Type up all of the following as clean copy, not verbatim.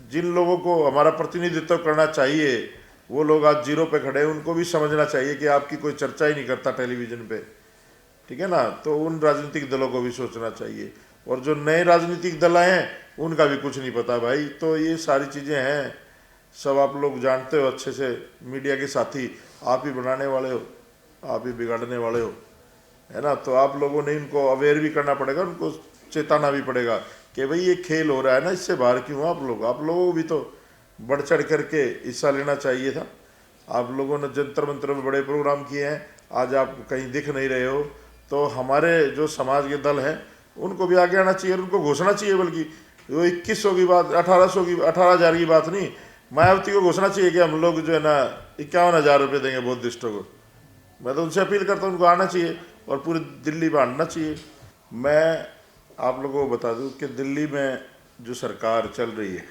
जिन लोगों को हमारा प्रतिनिधित्व करना चाहिए वो लोग आज जीरो पे खड़े हैं, उनको भी समझना चाहिए कि आपकी कोई चर्चा ही नहीं करता टेलीविज़न पे, ठीक है ना। तो उन राजनीतिक दलों को भी सोचना चाहिए, और जो नए राजनीतिक दल आए हैं उनका भी कुछ नहीं पता भाई। तो ये सारी चीज़ें हैं, सब आप लोग जानते हो अच्छे से, मीडिया के साथी आप ही बनाने वाले हो, आप ही बिगाड़ने वाले हो, है ना। तो आप लोगों ने इनको अवेयर भी करना पड़ेगा, उनको चेताना भी पड़ेगा कि भाई ये खेल हो रहा है ना, इससे बाहर क्यों आप लोग, आप लोगों को भी तो बढ़ चढ़ करके हिस्सा लेना चाहिए था। आप लोगों ने जंतर मंतर में बड़े प्रोग्राम किए हैं, आज आप कहीं दिख नहीं रहे हो। तो हमारे जो समाज के दल हैं उनको भी आगे आना चाहिए, उनको घोषणा चाहिए, बल्कि वो 2100 की बात, 18,000 की बात नहीं, मायावती को घोषणा चाहिए कि हम लोग जो है ना 51,000 रुपये देंगे बौद्धिस्टों को। मैं तो उनसे अपील करता हूँ उनको आना चाहिए और पूरी दिल्ली बांटना चाहिए। मैं आप लोगों को बता दूं कि दिल्ली में जो सरकार चल रही है,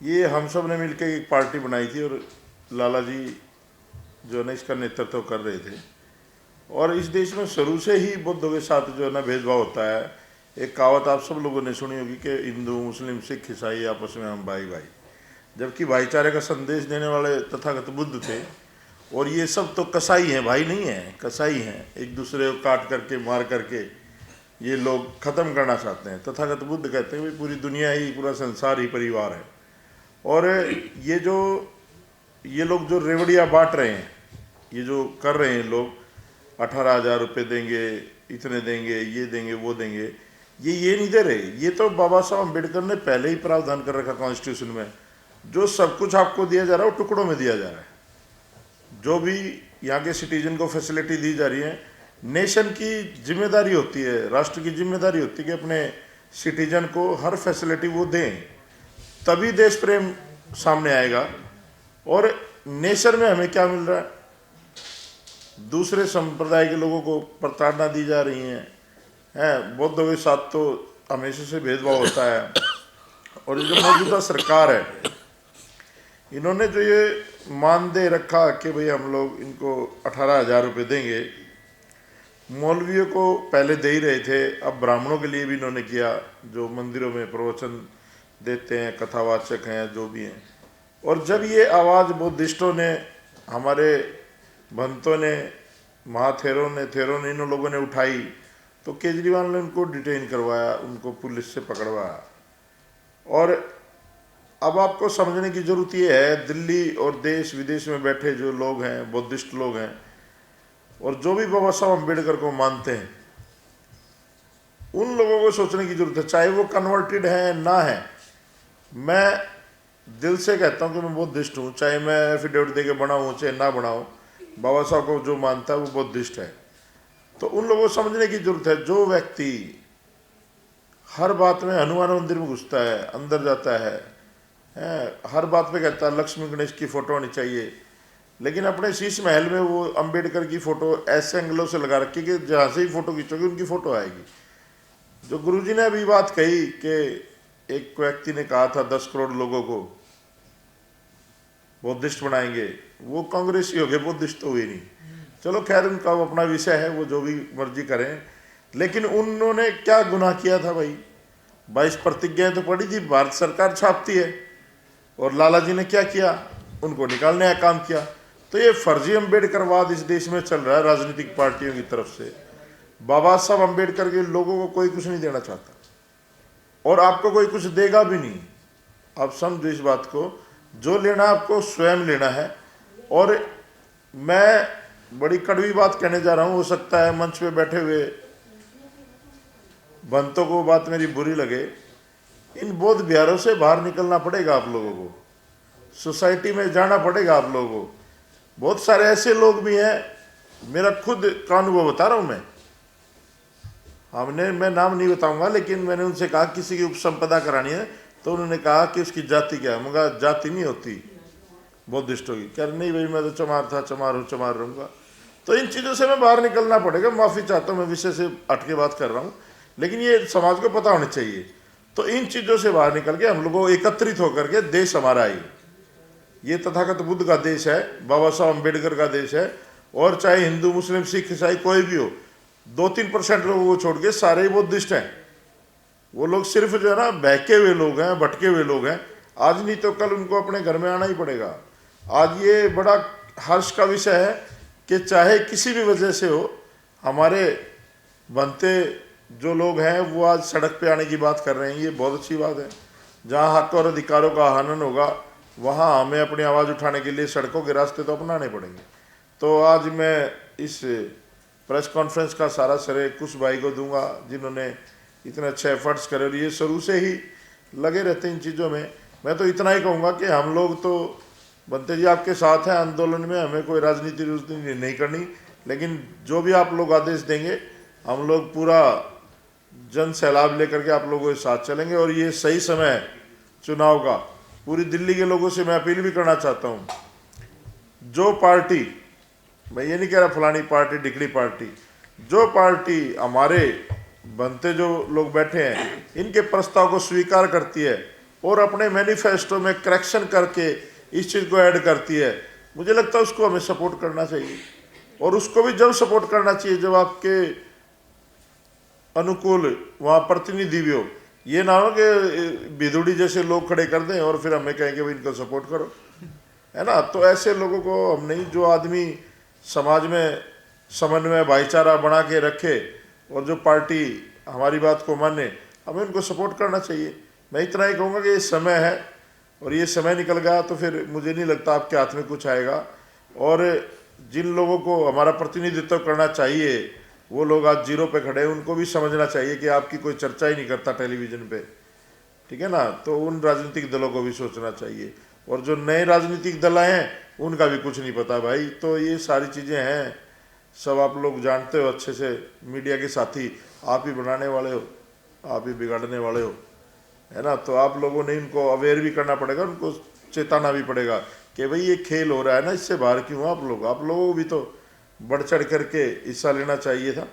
ये हम सब ने मिलकर एक पार्टी बनाई थी और लाला जी जो है ना इसका नेतृत्व कर रहे थे। और इस देश में शुरू से ही बुद्धों के साथ जो है ना भेदभाव होता है। एक कहावत आप सब लोगों ने सुनी होगी कि हिंदू मुस्लिम सिख ईसाई आपस में हम भाई भाई, जबकि भाईचारे का संदेश देने वाले तथागत बुद्ध थे। और ये सब तो कसाई हैं, भाई नहीं हैं, कसाई हैं, एक दूसरे को काट करके मार करके ये लोग ख़त्म करना चाहते हैं। तथागत बुद्ध कहते हैं भाई पूरी दुनिया ही, पूरा संसार ही परिवार है। और ये लोग जो रेवड़ियाँ बांट रहे हैं, ये जो कर रहे हैं लोग, 18,000 रुपये देंगे, इतने देंगे, ये देंगे, वो देंगे, ये नहीं दे रहे। ये तो बाबा साहब अम्बेडकर ने पहले ही प्रावधान कर रखा कॉन्स्टिट्यूशन में, जो सब कुछ आपको दिया जा रहा है वो टुकड़ों में दिया जा रहा है। जो भी यहाँ के सिटीजन को फैसिलिटी दी जा रही है, नेशन की जिम्मेदारी होती है, राष्ट्र की जिम्मेदारी होती है कि अपने सिटीजन को हर फैसिलिटी वो दें, तभी देश प्रेम सामने आएगा। और नेशन में हमें क्या मिल रहा है, दूसरे संप्रदाय के लोगों को प्रताड़ना दी जा रही हैं, बौद्धों के साथ तो हमेशा से भेदभाव होता है। और जो मौजूदा सरकार है, इन्होंने जो ये मान दे रखा कि भाई हम लोग इनको 18,000 रुपये देंगे, मौलवियों को पहले दे ही रहे थे, अब ब्राह्मणों के लिए भी इन्होंने किया, जो मंदिरों में प्रवचन देते हैं, कथावाचक हैं, जो भी हैं। और जब ये आवाज़ बुद्धिस्टों ने, हमारे भंतों ने, महाथेरों ने, इन लोगों ने उठाई, तो केजरीवाल ने उनको डिटेन करवाया, उनको पुलिस से पकड़वाया। और अब आपको समझने की ज़रूरत ये है, दिल्ली और देश विदेश में बैठे जो लोग हैं, बुद्धिस्ट लोग हैं, और जो भी बाबा साहब अम्बेडकर को मानते हैं, उन लोगों को सोचने की ज़रूरत है, चाहे वो कन्वर्टेड हैं ना है। मैं दिल से कहता हूँ कि मैं बुद्धिस्ट हूँ, चाहे मैं एफिडेविट दे के बनाऊँ चाहे ना बनाऊँ, बाबा साहब को जो मानता है वो बुद्धिस्ट है। तो उन लोगों को समझने की ज़रूरत है, जो व्यक्ति हर बात में हनुमान मंदिर में घुसता है, अंदर जाता है, हर बात पे कहता है लक्ष्मी गणेश की फ़ोटो होनी चाहिए, लेकिन अपने शीश महल में वो अंबेडकर की फ़ोटो ऐसे एंगलों से लगा रखी कि जहाँ से ही फ़ोटो खींचोगे उनकी फ़ोटो आएगी। जो गुरुजी ने अभी बात कही कि एक व्यक्ति ने कहा था 10 करोड़ लोगों को बुद्धिस्ट बनाएंगे, वो कांग्रेसी हो गए, बुद्धिस्ट तो हुए नहीं। चलो खैर, उनका अपना विषय है, वो जो भी मर्जी करें, लेकिन उन्होंने क्या गुनाह किया था भाई? 22 प्रतिज्ञाएं तो पड़ी थी, भारत सरकार छापती है। और लाला जी ने क्या किया? उनको निकालने का काम किया। तो ये फर्जी अम्बेडकरवाद इस देश में चल रहा है राजनीतिक पार्टियों की तरफ से। बाबा साहब अम्बेडकर के लोगों को कोई कुछ नहीं देना चाहता, और आपको कोई कुछ देगा भी नहीं। आप समझो इस बात को, जो लेना आपको स्वयं लेना है। और मैं बड़ी कड़वी बात कहने जा रहा हूँ, हो सकता है मंच पे बैठे हुए भंतों को बात मेरी बुरी लगे, इन बौद्ध विहारों से बाहर निकलना पड़ेगा आप लोगों को, सोसाइटी में जाना पड़ेगा आप लोगों को। बहुत सारे ऐसे लोग भी हैं, मेरा खुद का अनुभव बता रहा हूँ मैं नाम नहीं बताऊंगा, लेकिन मैंने उनसे कहा किसी की उपसंपदा करानी है, तो उन्होंने कहा कि उसकी जाति क्या है। मगर जाति नहीं होती बुद्धिस्टों की। कह रहे नहीं भाई, मैं तो चमार था, चमार हूँ, चमार रहूँगा। तो इन चीज़ों से मैं बाहर निकलना पड़ेगा। माफ़ी चाहता हूँ, मैं विषय से हट के बात कर रहा हूँ, लेकिन ये समाज को पता होना चाहिए। तो इन चीज़ों से बाहर निकल के हम लोगों एकत्रित होकर के, देश हमारा ही, ये तथागत बुद्ध का देश है, बाबा साहब अम्बेडकर का देश है। और चाहे हिंदू मुस्लिम सिख ईसाई कोई भी हो, 2-3% लोगों को छोड़ के सारे ही बुद्धिस्ट हैं। वो लोग सिर्फ जो है ना बहके हुए लोग हैं, भटके हुए लोग हैं। आज नहीं तो कल उनको अपने घर में आना ही पड़ेगा। आज ये बड़ा हर्ष का विषय है कि चाहे किसी भी वजह से हो, हमारे बनते जो लोग हैं वो आज सड़क पे आने की बात कर रहे हैं। ये बहुत अच्छी बात है। जहाँ हक और अधिकारों का हनन होगा वहाँ हमें अपनी आवाज़ उठाने के लिए सड़कों के रास्ते तो अपनाने पड़ेंगे। तो आज मैं इस प्रेस कॉन्फ्रेंस का सारा श्रेय कुछ भाई को दूंगा जिन्होंने इतने अच्छे एफर्ट्स करे और ये शुरू से ही लगे रहते हैं इन चीज़ों में। मैं तो इतना ही कहूँगा कि हम लोग तो बनते जी आपके साथ हैं आंदोलन में, हमें कोई राजनीति नहीं करनी, लेकिन जो भी आप लोग आदेश देंगे हम लोग पूरा जन सैलाब लेकर के आप लोगों के साथ चलेंगे। और ये सही समय है चुनाव का। पूरी दिल्ली के लोगों से मैं अपील भी करना चाहता हूँ, जो पार्टी, मैं ये नहीं कह रहा फलानी पार्टी डिकड़ी पार्टी, जो पार्टी हमारे बनते जो लोग बैठे हैं इनके प्रस्ताव को स्वीकार करती है और अपने मैनिफेस्टो में करेक्शन करके इस चीज़ को ऐड करती है, मुझे लगता है उसको हमें सपोर्ट करना चाहिए। और उसको भी जब सपोर्ट करना चाहिए जब आपके अनुकूल वहाँ प्रतिनिधि भी हो। ये ना हो कि बिदुड़ी जैसे लोग खड़े कर दें और फिर हमें कहेंगे भाई इनको सपोर्ट करो, है ना। तो ऐसे लोगों को हम नहीं, जो आदमी समाज में समन्वय भाईचारा बना के रखे और जो पार्टी हमारी बात को माने, हमें उनको सपोर्ट करना चाहिए। मैं इतना ही कहूँगा कि ये समय है और ये समय निकल गया तो फिर मुझे नहीं लगता आपके हाथ में कुछ आएगा। और जिन लोगों को हमारा प्रतिनिधित्व करना चाहिए वो लोग आज जीरो पे खड़े हैं, उनको भी समझना चाहिए कि आपकी कोई चर्चा ही नहीं करता टेलीविज़न पे, ठीक है ना। तो उन राजनीतिक दलों को भी सोचना चाहिए। और जो नए राजनीतिक दल आए हैं उनका भी कुछ नहीं पता भाई। तो ये सारी चीज़ें हैं, सब आप लोग जानते हो अच्छे से। मीडिया के साथी आप ही बनाने वाले हो, आप ही बिगाड़ने वाले हो, है ना। तो आप लोगों ने इनको अवेयर भी करना पड़ेगा, उनको चेताना भी पड़ेगा कि भाई ये खेल हो रहा है ना, इससे बाहर क्यों आप लोगों को भी तो बढ़ चढ़ करके हिस्सा लेना चाहिए था।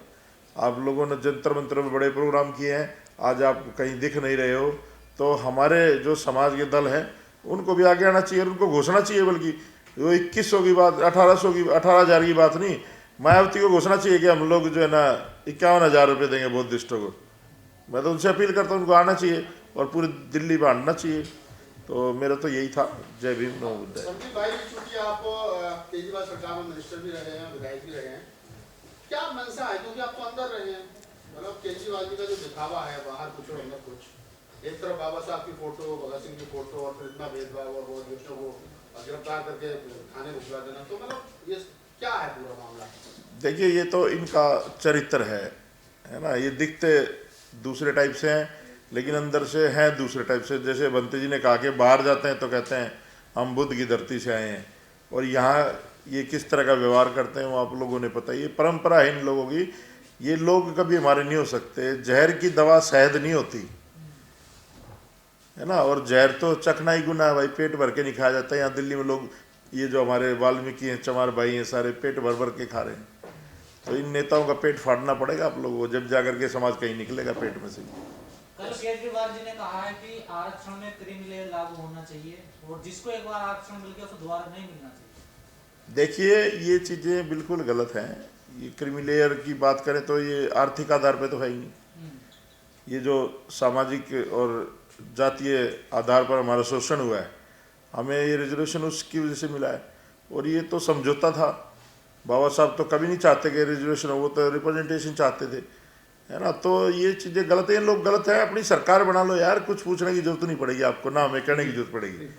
आप लोगों ने जंतर मंतर में बड़े प्रोग्राम किए हैं, आज आप कहीं दिख नहीं रहे हो। तो हमारे जो समाज के दल हैं उनको भी आगे आना चाहिए और उनको घोषणा चाहिए, बल्कि वो 2100 की बात, 18,000 की बात नहीं, मायावती को घोषणा चाहिए कि हम लोग जो है ना 51,000 रुपये देंगे बौद्धिस्टों को। मैं तो उनसे अपील करता हूँ उनको आना चाहिए और पूरी दिल्ली बांटना चाहिए। तो मेरा तो यही था। जय भीम, नमो बुद्धाय। संदीप भाई, चूंकि आप केजरीवाल सरकार में मिनिस्टर भी रहे हैं, विधायक भी रहे हैं, क्या मंशा है, क्योंकि आप तो अंदर रहे हैं, मतलब केजरीवाल जी का जो दिखावा है बाहर कुछ और अंदर कुछ, एक तरफ बाबा साहब की फोटो, भगत सिंह की फोटो और फिर इतना भेदभाव और बहुत दुष्टों को गिरफ्तार करके थाने भिजवा देना, तो मतलब ये क्या है पूरा मामला? देखिए ये तो इनका चरित्र है ना। ये दिखते दूसरे टाइप से हैं लेकिन अंदर से हैं दूसरे टाइप से। जैसे बंते जी ने कहा कि बाहर जाते हैं तो कहते हैं हम बुद्ध की धरती से आए हैं, और यहाँ ये किस तरह का व्यवहार करते हैं वो आप लोगों ने पता ही। ये परंपरा है इन लोगों की। ये लोग कभी हमारे नहीं हो सकते। जहर की दवा शहद नहीं होती, है ना। और जहर तो चखना ही गुना है भाई, पेट भर के नहीं खाया जाता। यहाँ दिल्ली में लोग, ये जो हमारे वाल्मीकि हैं, चमार भाई हैं, सारे पेट भर भर के खा रहे हैं। तो इन नेताओं का पेट फाड़ना पड़ेगा आप लोगों को, जब जाकर के समाज कहीं निकलेगा पेट में से। कल केजरीवाल जी ने कहा है कि आरक्षण में क्रीमी लेयर लागू होना चाहिए और जिसको एक बार आरक्षण मिल गया उसको दोबारा नहीं मिलना चाहिए। देखिए ये चीज़ें बिल्कुल गलत हैं। ये क्रीमी लेयर की बात करें तो ये आर्थिक आधार पे तो है ही नहीं। ये जो सामाजिक और जातीय आधार पर हमारा शोषण हुआ है, हमें ये रिजर्वेशन उसकी वजह से मिला है। और ये तो समझौता था। बाबा साहब तो कभी नहीं चाहते कि रिजर्वेशन हो, वो तो रिप्रेजेंटेशन चाहते थे, है ना। तो ये चीज़ें गलत है, ये लोग गलत है। अपनी सरकार बना लो यार, कुछ पूछने की जरूरत नहीं पड़ेगी आपको, ना हमें कहने की जरूरत पड़ेगी।